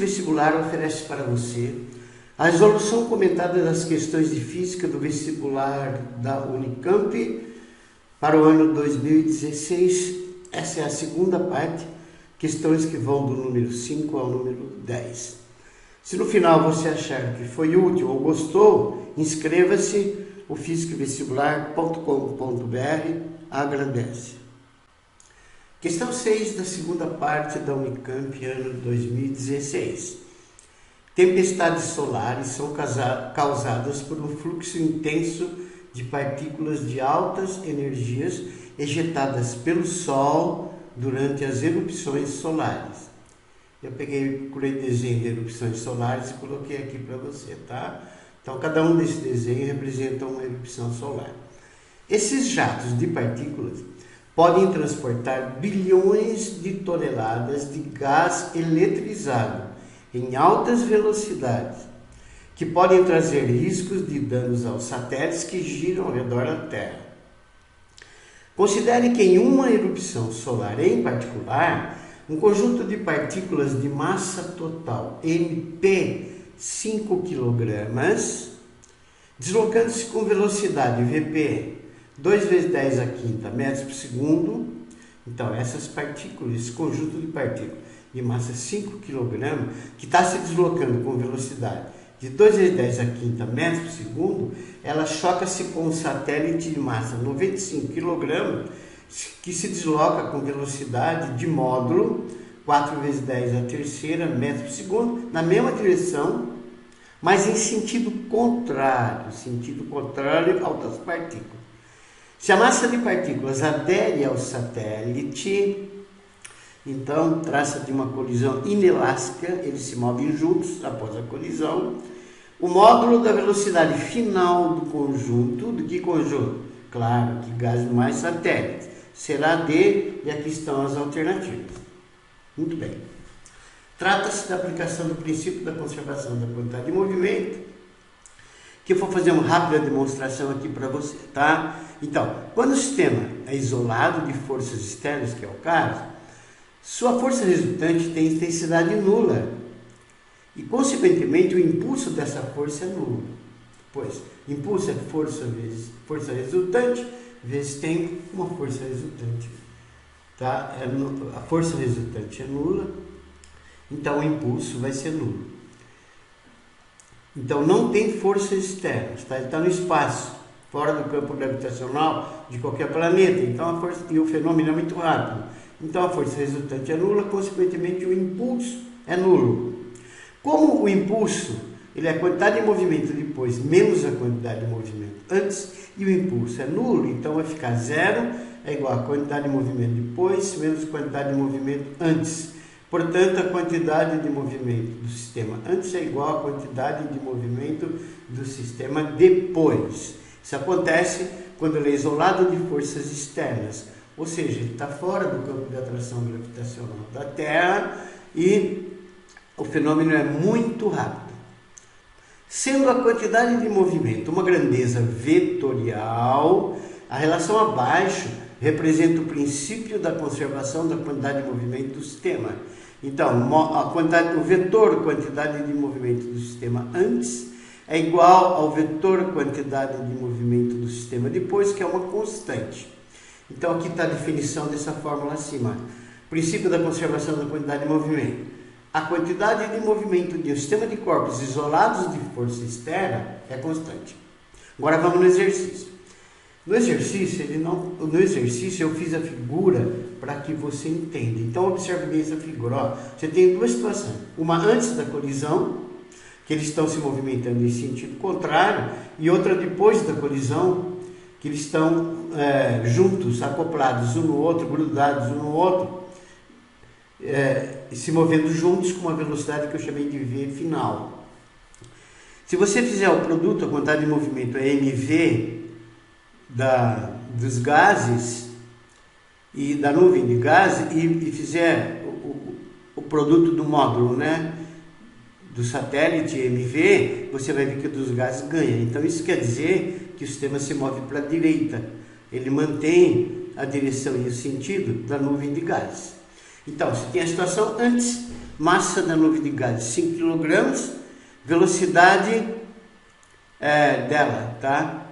Vestibular oferece para você a resolução comentada das questões de física do vestibular da Unicamp para o ano 2016. Essa é a segunda parte, questões que vão do número 5 ao número 10. Se no final você achar que foi útil ou gostou, inscreva-se, o fiscvestibular.com.br agradece. Questão 6 da segunda parte da Unicamp, ano 2016. Tempestades solares são causadas por um fluxo intenso de partículas de altas energias ejetadas pelo Sol durante as erupções solares. Eu procurei desenho de erupções solares e coloquei aqui para você, tá? Então, cada um desses desenhos representa uma erupção solar. Esses jatos de partículas podem transportar bilhões de toneladas de gás eletrizado em altas velocidades, que podem trazer riscos de danos aos satélites que giram ao redor da Terra. Considere que em uma erupção solar em particular, um conjunto de partículas de massa total MP 5 kg, deslocando-se com velocidade VP 2 vezes 10 a quinta metros por segundo. Então, essas partículas, esse conjunto de partículas de massa 5 kg, que está se deslocando com velocidade de 2 vezes 10 a quinta metros por segundo, ela choca-se com um satélite de massa 95 kg, que se desloca com velocidade de módulo 4 vezes 10 a terceira metros por segundo, na mesma direção, mas em sentido contrário ao das partículas. Se a massa de partículas adere ao satélite, então trata de uma colisão inelástica, eles se movem juntos após a colisão. O módulo da velocidade final do conjunto, de que conjunto? Claro, que gás mais satélites, será D, e aqui estão as alternativas. Muito bem. Trata-se da aplicação do princípio da conservação da quantidade de movimento, que eu vou fazer uma rápida demonstração aqui para você, tá? Então, quando o sistema é isolado de forças externas, que é o caso, sua força resultante tem intensidade nula e, consequentemente, o impulso dessa força é nulo, pois impulso é força vezes força resultante vezes tempo, uma força resultante, tá? A força resultante é nula, então o impulso vai ser nulo. Então, não tem forças externas, tá? Ele está no espaço, fora do campo gravitacional de qualquer planeta, então e o fenômeno é muito rápido. Então, a força resultante é nula, consequentemente, o impulso é nulo. Como o impulso ele é a quantidade de movimento depois menos a quantidade de movimento antes, e o impulso é nulo, então vai ficar zero, é igual a quantidade de movimento depois menos a quantidade de movimento antes. Portanto, a quantidade de movimento do sistema antes é igual à quantidade de movimento do sistema depois. Isso acontece quando ele é isolado de forças externas, ou seja, ele está fora do campo de atração gravitacional da Terra e o fenômeno é muito rápido. Sendo a quantidade de movimento uma grandeza vetorial, a relação abaixo representa o princípio da conservação da quantidade de movimento do sistema. Então, o vetor quantidade de movimento do sistema antes é igual ao vetor quantidade de movimento do sistema depois, que é uma constante. Então, aqui está a definição dessa fórmula acima. Princípio da conservação da quantidade de movimento. A quantidade de movimento de um sistema de corpos isolados de força externa é constante. Agora vamos no exercício. No exercício eu fiz a figura para que você entenda. Então, observe bem essa figura. Ó, você tem duas situações. Uma antes da colisão, que eles estão se movimentando em sentido contrário, e outra depois da colisão, que eles estão juntos, acoplados um no outro, grudados um no outro, se movendo juntos com uma velocidade que eu chamei de V final. Se você fizer o produto, a quantidade de movimento é mv dos gases e da nuvem de gases e fizer o produto do módulo, né, do satélite mv, você vai ver que o dos gases ganha. Então isso quer dizer que o sistema se move para a direita, ele mantém a direção e o sentido da nuvem de gases. Então, você tem a situação antes, massa da nuvem de gases 5 kg, velocidade dela, tá?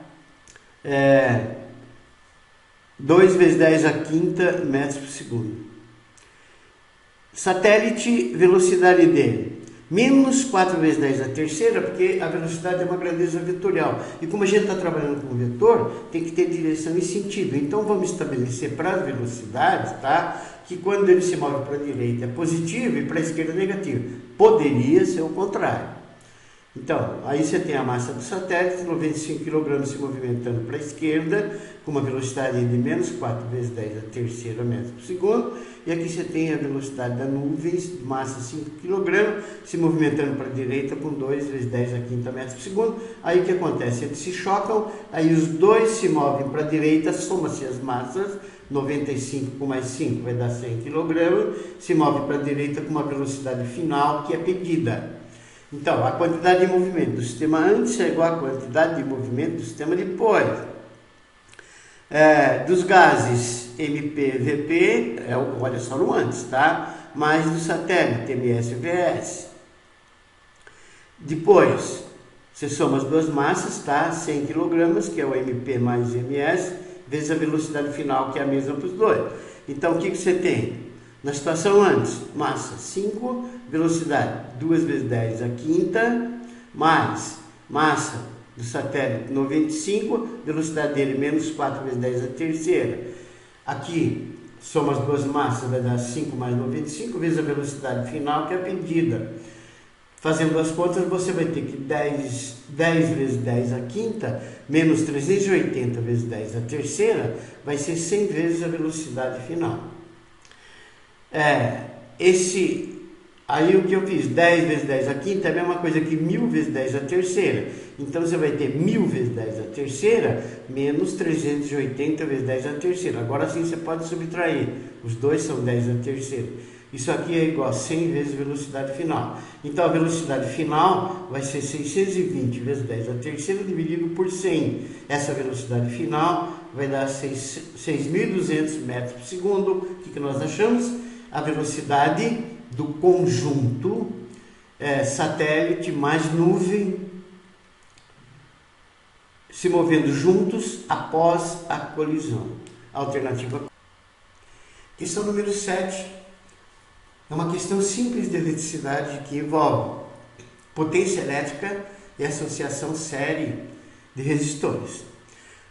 2 vezes 10 a quinta metros por segundo. Satélite, velocidade dele, menos 4 vezes 10 a terceira, porque a velocidade é uma grandeza vetorial. E como a gente está trabalhando com vetor, tem que ter direção e sentido. Então vamos estabelecer para as velocidades, tá? Que quando ele se move para a direita é positivo e para a esquerda é negativo. Poderia ser o contrário. Então, aí você tem a massa do satélite, 95 kg se movimentando para a esquerda, com uma velocidade de menos 4 vezes 10 a terceira metros por segundo. E aqui você tem a velocidade da nuvem, massa 5 kg, se movimentando para a direita com 2 vezes 10 a quinta metros por segundo. Aí o que acontece? Eles se chocam, aí os dois se movem para a direita, soma-se as massas, 95 com mais 5 vai dar 100 kg, se move para a direita com uma velocidade final que é pedida. Então, a quantidade de movimento do sistema antes é igual à quantidade de movimento do sistema depois. Dos gases MPVP, olha só no antes, tá? Mais do satélite, MSVS. Depois, você soma as duas massas, tá? 100 kg, que é o MP mais MS, vezes a velocidade final, que é a mesma para os dois. Então, o que você tem? Na situação antes, massa 5, velocidade 2 vezes 10 a quinta, mais massa do satélite 95, velocidade dele menos 4 vezes 10 a terceira. Aqui, soma as duas massas, vai dar 5 mais 95, vezes a velocidade final, que é a pedida. Fazendo as contas, você vai ter que 10 vezes 10 a quinta, menos 380 vezes 10 a terceira, vai ser 100 vezes a velocidade final. Aí o que eu fiz, 10 vezes 10 a quinta é a mesma coisa que 1000 vezes 10 a terceira. Então você vai ter 1000 vezes 10 a terceira, menos 380 vezes 10 a terceira. Agora sim você pode subtrair, os dois são 10 a terceira. Isso aqui é igual a 100 vezes velocidade final. Então a velocidade final vai ser 620 vezes 10 a terceira dividido por 100. Essa velocidade final vai dar 6.200 metros por segundo. O que nós achamos? A velocidade do conjunto satélite mais nuvem se movendo juntos após a colisão. Alternativa. Questão número 7. É uma questão simples de eletricidade que envolve potência elétrica e associação série de resistores.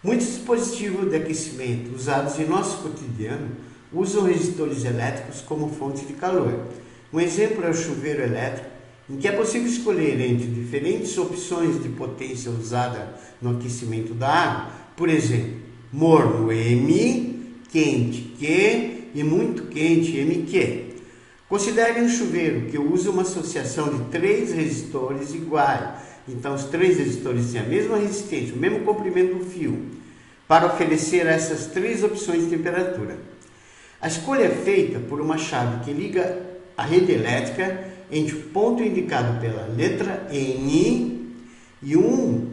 Muitos dispositivos de aquecimento usados em nosso cotidiano usam resistores elétricos como fonte de calor. Um exemplo é o chuveiro elétrico, em que é possível escolher entre diferentes opções de potência usada no aquecimento da água. Por exemplo, morno M, quente Q e muito quente MQ. Considere um chuveiro que usa uma associação de 3 resistores iguais. Então, os 3 resistores têm a mesma resistência, o mesmo comprimento do fio, para oferecer essas 3 opções de temperatura. A escolha é feita por uma chave que liga a rede elétrica entre o ponto indicado pela letra N e um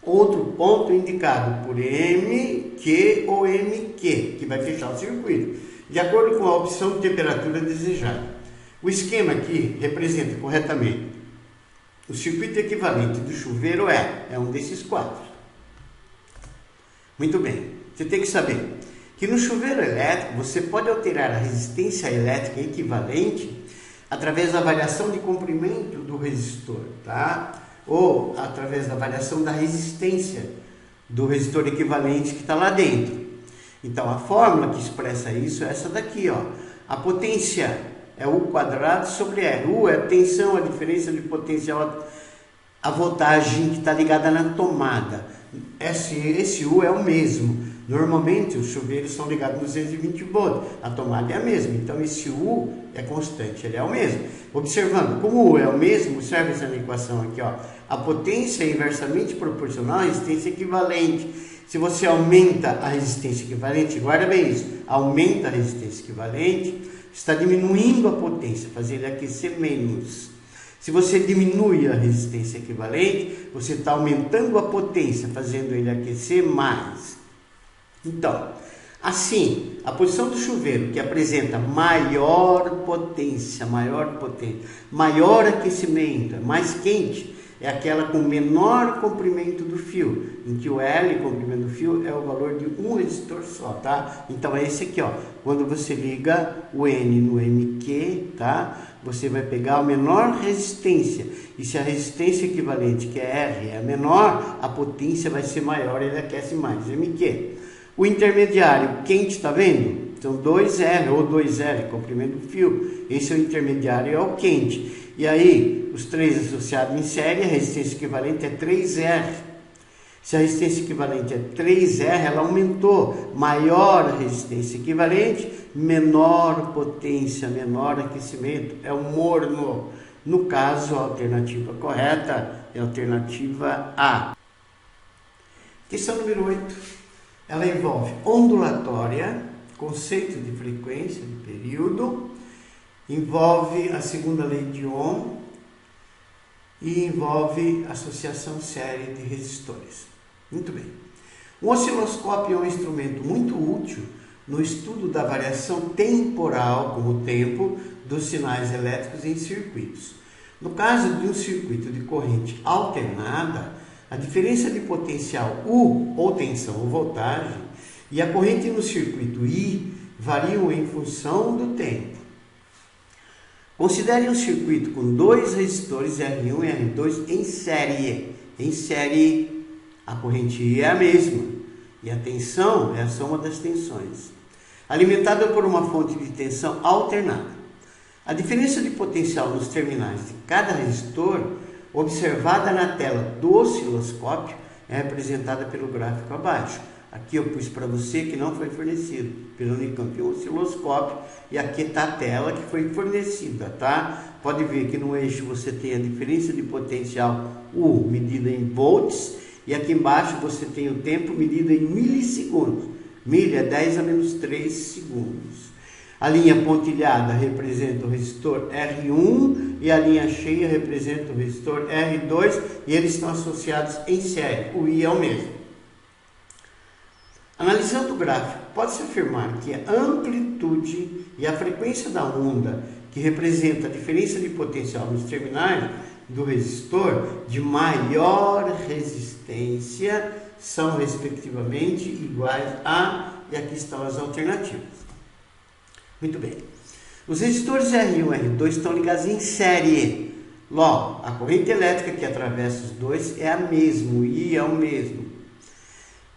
outro ponto indicado por M, Q ou MQ, que vai fechar o circuito, de acordo com a opção de temperatura desejada. O esquema aqui representa corretamente o circuito equivalente do chuveiro é um desses 4. Muito bem, você tem que saber que no chuveiro elétrico você pode alterar a resistência elétrica equivalente através da variação de comprimento do resistor, tá? Ou através da variação da resistência do resistor equivalente que está lá dentro. Então a fórmula que expressa isso é essa daqui, ó. A potência é U quadrado sobre R. U é a tensão, a diferença de potencial, a voltagem que está ligada na tomada. Esse U é o mesmo. Normalmente os chuveiros são ligados a 220 volts, a tomada é a mesma, então esse U é constante, ele é o mesmo. Observando, como o U é o mesmo, observe essa equação aqui, ó. A potência é inversamente proporcional à resistência equivalente. Se você aumenta a resistência equivalente, guarda bem isso, aumenta a resistência equivalente, está diminuindo a potência, fazendo ele aquecer menos. Se você diminui a resistência equivalente, você está aumentando a potência, fazendo ele aquecer mais. Então, Assim, a posição do chuveiro que apresenta maior potência, maior aquecimento, mais quente, é aquela com menor comprimento do fio, em que o L, comprimento do fio, é o valor de um resistor só, tá? Então é esse aqui, ó. Quando você liga o N no MQ, tá? Você vai pegar a menor resistência. E se a resistência equivalente, que é R, é menor, a potência vai ser maior, ele aquece mais, MQ. O intermediário quente, tá vendo? São 2R ou 2L, comprimento do fio. Esse é o intermediário, é o quente. E aí, os três associados em série, a resistência equivalente é 3R. Se a resistência equivalente é 3R, ela aumentou. Maior a resistência equivalente, menor potência, menor aquecimento. É o morno. No caso, a alternativa correta é a alternativa A. Questão número 8. Ela envolve ondulatória, conceito de frequência, de período, envolve a segunda lei de Ohm e envolve associação série de resistores. Muito bem. Um osciloscópio é um instrumento muito útil no estudo da variação temporal, como o tempo, dos sinais elétricos em circuitos. No caso de um circuito de corrente alternada, a diferença de potencial U, ou tensão ou voltagem, e a corrente no circuito I variam em função do tempo. Considere um circuito com dois resistores R1 e R2 em série. Em série, a corrente I é a mesma e a tensão é a soma das tensões, alimentada por uma fonte de tensão alternada. A diferença de potencial nos terminais de cada resistor, observada na tela do osciloscópio, é representada pelo gráfico abaixo. Aqui eu pus para você que não foi fornecido pelo Unicamp um osciloscópio, e aqui está a tela que foi fornecida, tá? Pode ver que no eixo você tem a diferença de potencial U medida em volts, e aqui embaixo você tem o tempo medido em milissegundos. Milha é 10 a menos 3 segundos. A linha pontilhada representa o resistor R1 e a linha cheia representa o resistor R2, e eles estão associados em série. O I é o mesmo. Analisando o gráfico, pode-se afirmar que a amplitude e a frequência da onda, que representa a diferença de potencial nos terminais do resistor de maior resistência, são respectivamente iguais a, e aqui estão as alternativas. Muito bem. Os resistores R1 e R2 estão ligados em série. Logo, a corrente elétrica que atravessa os dois é a mesma, o I é o mesmo.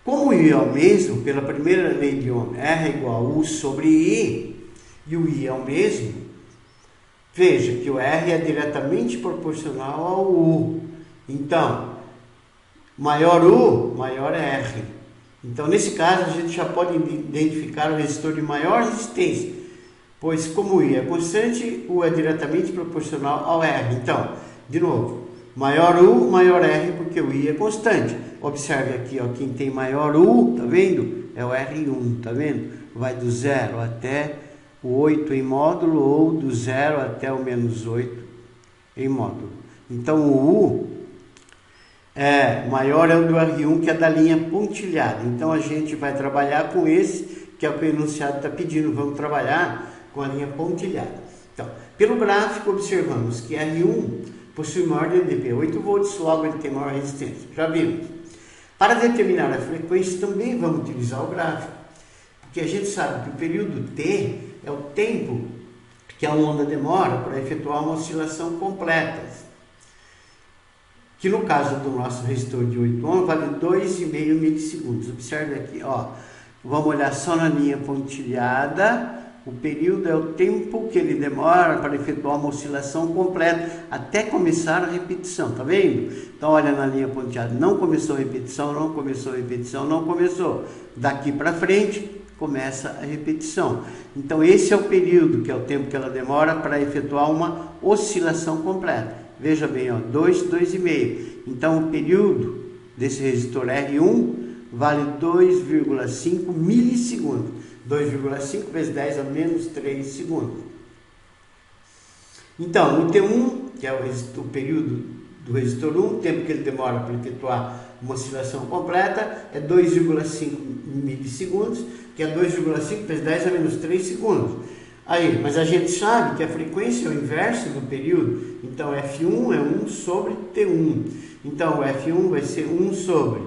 Como o I é o mesmo, pela primeira lei de Ohm, R é igual a U sobre I, e o I é o mesmo, veja que o R é diretamente proporcional ao U. Então, maior U, maior R. Então, nesse caso, a gente já pode identificar o resistor de maior resistência, pois como o I é constante, U é diretamente proporcional ao R. Então, de novo, maior U, maior R, porque o I é constante. Observe aqui, ó, quem tem maior U, tá vendo? É o R1, tá vendo? Vai do 0 até o 8 em módulo, ou do 0 até o menos 8 em módulo. Então, o U maior é o do R1, que é da linha pontilhada. Então, a gente vai trabalhar com esse, que é o que o enunciado está pedindo. Vamos trabalhar com a linha pontilhada. Então, pelo gráfico, observamos que R1 possui maior DDP, 8 volts, logo ele tem maior resistência. Já vimos. Para determinar a frequência, também vamos utilizar o gráfico, porque a gente sabe que o período T é o tempo que a onda demora para efetuar uma oscilação completa, que no caso do nosso resistor de 8 ohms vale 2,5 milissegundos. Observe aqui, ó. Vamos olhar só na linha pontilhada. O período é o tempo que ele demora para efetuar uma oscilação completa até começar a repetição, tá vendo? Então olha na linha pontilhada, não começou a repetição, não começou a repetição, não começou. Daqui para frente começa a repetição. Então esse é o período, que é o tempo que ela demora para efetuar uma oscilação completa. Veja bem, ó, 2,5. Então o período desse resistor R1 vale 2,5 milissegundos. 2,5 vezes 10 a menos 3 segundos. Então, o T1, que é o período do resistor 1, o tempo que ele demora para efetuar uma oscilação completa é 2,5 milissegundos, que é 2,5 vezes 10 a menos 3 segundos. Aí, mas a gente sabe que a frequência é o inverso do período, então F1 é 1 sobre T1. Então o F1 vai ser 1 sobre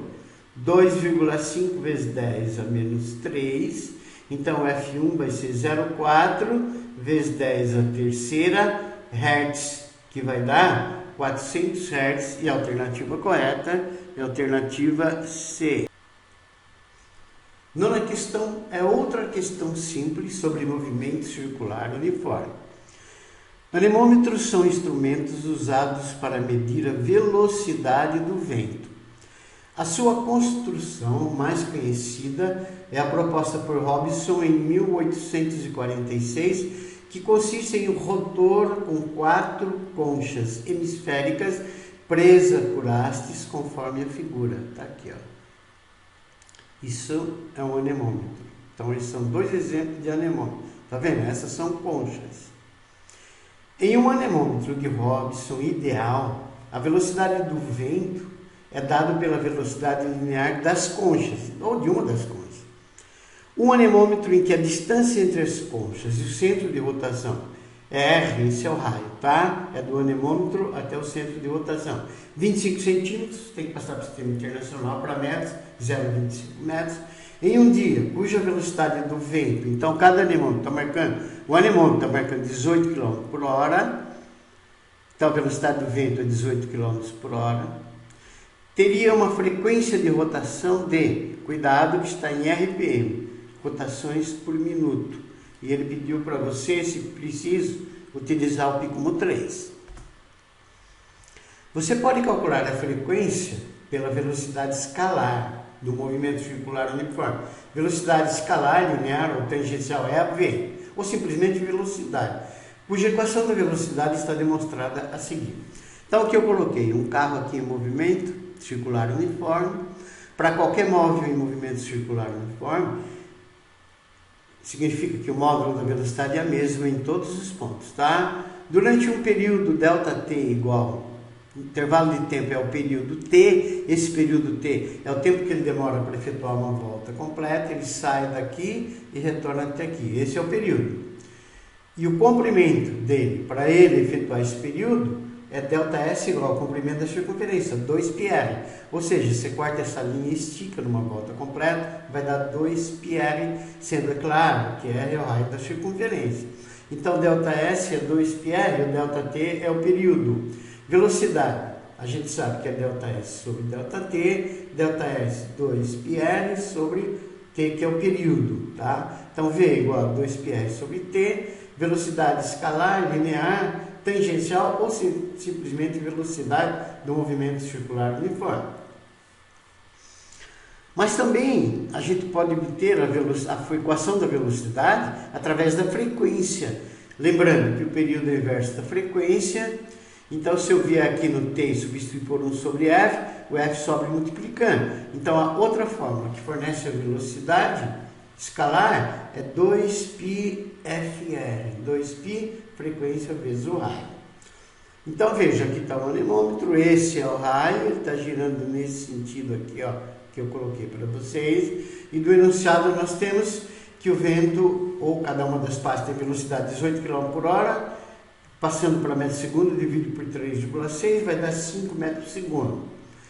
2,5 vezes 10 a menos 3. Então F1 vai ser 0,4 vezes 10 a terceira Hz, que vai dar 400 Hz, e a alternativa correta é a alternativa C. Nona questão é outra questão simples sobre movimento circular uniforme. Anemômetros são instrumentos usados para medir a velocidade do vento. A sua construção mais conhecida é a proposta por Hobson em 1846, que consiste em um rotor com 4 conchas hemisféricas presas por hastes conforme a figura. Está aqui, ó. Isso é um anemômetro. Então, esses são dois exemplos de anemômetro. Tá vendo? Essas são conchas. Em um anemômetro de Hobson ideal, a velocidade do vento é dada pela velocidade linear das conchas, ou de uma das conchas. Um anemômetro em que a distância entre as conchas e o centro de rotação é R, esse é o raio, tá? É do anemômetro até o centro de rotação. 25 centímetros, tem que passar para o sistema internacional para metros, 0,25 metros. Em um dia, cuja velocidade do vento, então cada anemômetro está marcando, o anemômetro está marcando 18 km por hora, então a velocidade do vento é 18 km por hora, teria uma frequência de rotação de, cuidado que está em RPM, rotações por minuto. E ele pediu para você, se preciso, utilizar o Picomo 3. Você pode calcular a frequência pela velocidade escalar do movimento circular uniforme. Velocidade escalar, linear ou tangencial é a V, ou simplesmente velocidade, cuja equação da velocidade está demonstrada a seguir. Então, o que eu coloquei? Um carro aqui em movimento circular uniforme. Para qualquer móvel em movimento circular uniforme, significa que o módulo da velocidade é a mesma em todos os pontos, tá? Durante um período ΔT igual, intervalo de tempo é o período T, esse período T é o tempo que ele demora para efetuar uma volta completa, ele sai daqui e retorna até aqui, esse é o período. E o comprimento dele, para ele efetuar esse período, é ΔS igual ao comprimento da circunferência, 2πr. Ou seja, você corta essa linha e estica numa volta completa, vai dar 2πr, sendo é claro que R é o raio da circunferência. Então, ΔS é 2πr e o ΔT é o período. Velocidade, a gente sabe que é ΔS sobre ΔT, ΔS 2πr sobre T, que é o período, tá? Então, V é igual a 2πr sobre T, velocidade escalar, linear, tangencial ou simplesmente velocidade do movimento circular uniforme. Mas também a gente pode obter a equação da velocidade através da frequência. Lembrando que o período é inverso da frequência, então se eu vier aqui no T e substituir por 1 sobre F, o F sobe multiplicando. Então a outra fórmula que fornece a velocidade escalar é 2πfr, 2π frequência vezes o raio. Então veja, aqui está o anemômetro, esse é o raio, ele está girando nesse sentido aqui, ó, que eu coloquei para vocês, e do enunciado nós temos que o vento, ou cada uma das partes tem velocidade 18 km por hora, passando para metro segundo, dividido por 3,6, vai dar 5 metros por segundo.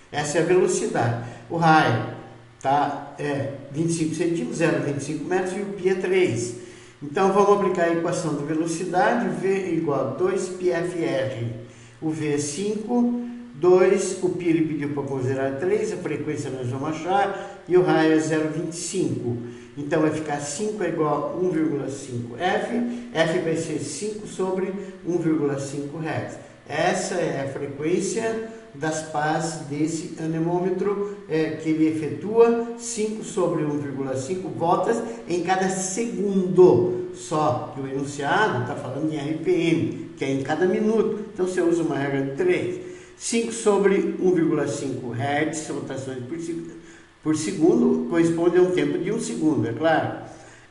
Essa é a velocidade. O raio tá, é 25 centímetros, 0,25 metros, e o π é 3. Então, vamos aplicar a equação da velocidade, V é igual a 2πfr. O V é 5, 2, o π ele pediu para considerar 3, a frequência nós vamos achar, e o raio é 0,25. Então, vai ficar 5 é igual a 1,5f, F vai ser 5 sobre 1,5 Hz. Essa é a frequência das pás desse anemômetro, que ele efetua 5 sobre 1,5 voltas em cada segundo. Só que o enunciado está falando em RPM, que é em cada minuto. Então você usa uma regra de 3. 5 sobre 1,5 Hz, rotações por segundo, corresponde a um tempo de 1 segundo, é claro.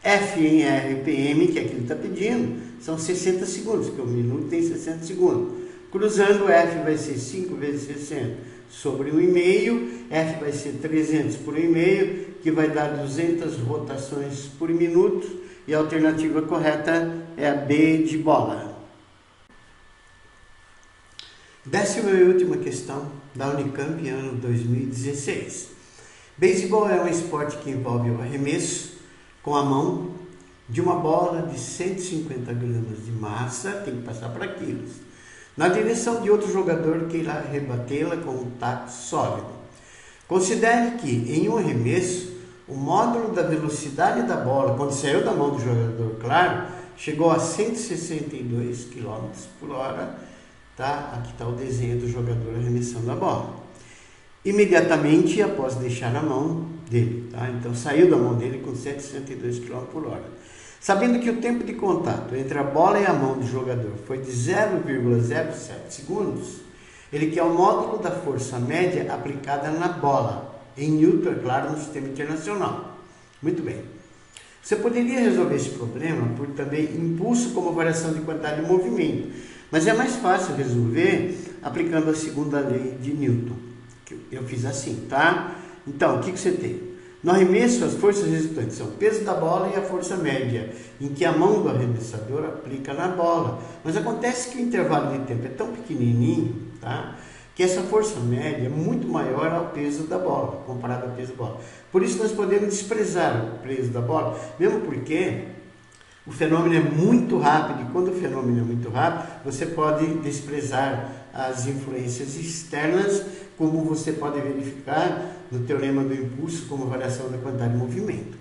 F em RPM, que é que ele está pedindo, são 60 segundos, porque o minuto tem 60 segundos. Cruzando, F vai ser 5 vezes 60 sobre 1,5, F vai ser 300 por 1,5, que vai dar 200 rotações por minuto, e a alternativa correta é a B de bola. 10ª e última questão da Unicamp, ano 2016. Beisebol é um esporte que envolve o arremesso com a mão de uma bola de 150 gramas de massa, tem que passar para quilos, na direção de outro jogador que irá rebatê-la com um taco sólido. Considere que, em um arremesso, o módulo da velocidade da bola, quando saiu da mão do jogador, claro, chegou a 162 km por hora. Tá? Aqui está o desenho do jogador arremessando a bola. Imediatamente após deixar a mão dele. Tá? Então, saiu da mão dele com 162 km por hora. Sabendo que o tempo de contato entre a bola e a mão do jogador foi de 0,07 segundos, ele quer o módulo da força média aplicada na bola, em Newton, é claro, no sistema internacional. Muito bem. Você poderia resolver esse problema por também impulso como variação de quantidade de movimento, mas é mais fácil resolver aplicando a segunda lei de Newton. Eu fiz assim, tá? Então, o que você tem? No arremesso, as forças resultantes são o peso da bola e a força média, em que a mão do arremessador aplica na bola. Mas acontece que o intervalo de tempo é tão pequenininho, tá? Que essa força média é muito maior ao peso da bola, comparado ao peso da bola. Por isso nós podemos desprezar o peso da bola, mesmo porque o fenômeno é muito rápido, e quando o fenômeno é muito rápido, você pode desprezar as influências externas, como você pode verificar no teorema do impulso como variação da quantidade de movimento.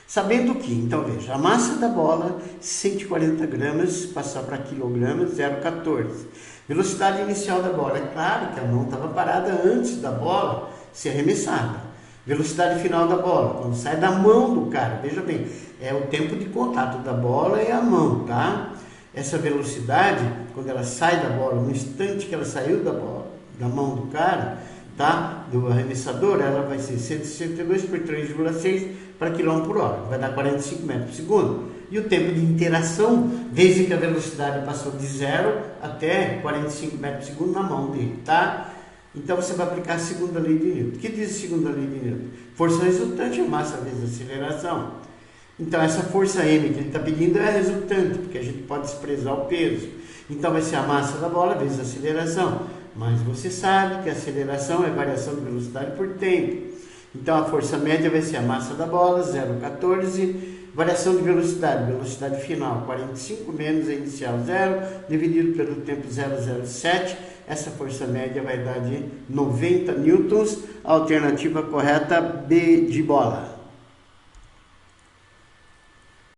Sabendo que, então veja, a massa da bola, 140 gramas, passar para quilogramas, 0,14. Velocidade inicial da bola, é claro que a mão estava parada antes da bola ser arremessada. Velocidade final da bola, quando sai da mão do cara, veja bem, é o tempo de contato da bola e a mão, tá? Essa velocidade, quando ela sai da bola, no instante que ela saiu da bola, da mão do cara, tá? Do arremessador, ela vai ser 162 por 3,6 para km por hora, vai dar 45 metros por segundo. E o tempo de interação, desde que a velocidade passou de 0 até 45 metros por segundo na mão dele, tá? Então você vai aplicar a segunda lei de Newton. O que diz a segunda lei de Newton? Força resultante é massa vezes aceleração. Então essa força M que ele está pedindo é a resultante, porque a gente pode desprezar o peso. Então vai ser a massa da bola vezes a aceleração. Mas você sabe que a aceleração é variação de velocidade por tempo. Então a força média vai ser a massa da bola, 0,14, variação de velocidade, velocidade final, 45 menos a inicial 0, dividido pelo tempo 0,07, essa força média vai dar de 90 newtons, a alternativa correta B de bola.